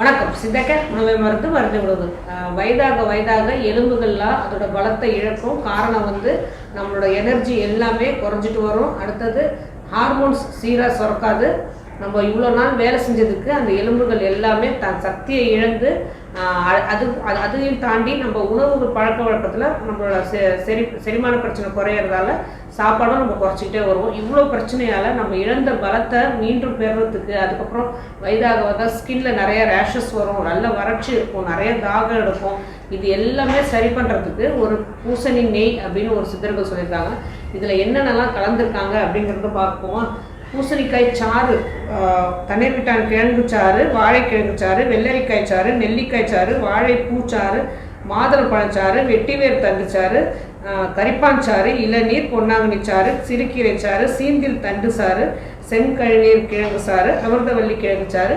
வணக்கம். சித்தக்க உணவை மருந்து விடுவது. வயதாக வயதாக எலும்புகள்லாம் அதோட பலத்தை இழக்கும். காரணம் நம்மளோட எனர்ஜி எல்லாமே குறைஞ்சிட்டு வரும். அடுத்தது ஹார்மோன்ஸ் சீராக சுரக்காது. நம்ம இவ்வளோ நாள் வேலை செஞ்சதுக்கு அந்த எலும்புகள் எல்லாமே தன் சக்தியை இழந்து அதையும் தாண்டி நம்ம உணவு பழக்க வழக்கத்தில் நம்மளோட செரிமான பிரச்சனை குறையிறதால சாப்பாடும் நம்ம குறைச்சிக்கிட்டே வருவோம். இவ்வளோ பிரச்சனையால் நம்ம இழந்த பலத்தை மீண்டும் பெறுறதுக்கு, அதுக்கப்புறம் வயதாக ஸ்கின்ல நிறைய ரேஷஸ் வரும், நல்ல வறட்சி இருக்கும், நிறைய தாகம் எடுக்கும். இது எல்லாமே சரி பண்ணுறதுக்கு ஒரு பூசணி நெய் அப்படின்னு ஒரு சித்தர்கள் சொல்லியிருக்காங்க. இதில் என்னென்னலாம் கலந்துருக்காங்க அப்படிங்கிறத பார்ப்போம். பூசணிக்காய் சாறு, தண்ணீர்விட்டான் கிழங்கு சாறு, வாழைக்கிழங்கு சாறு, வெள்ளரிக்காய் சாறு, நெல்லிக்காய் சாறு, வாழைப்பூச்சாறு, மாதுளப்பழச்சாறு, வெட்டிவேர் தண்டு சாறு, கரிப்பான் சாறு, இளநீர், பொன்னாங்கண்ணி சாறு, சிறுகீரை சாறு, சீந்தில் தண்டு சாறு, செங்கழுநீர் கிழங்கு சாறு, அமிர்தவல்லி கிழங்கு சாறு,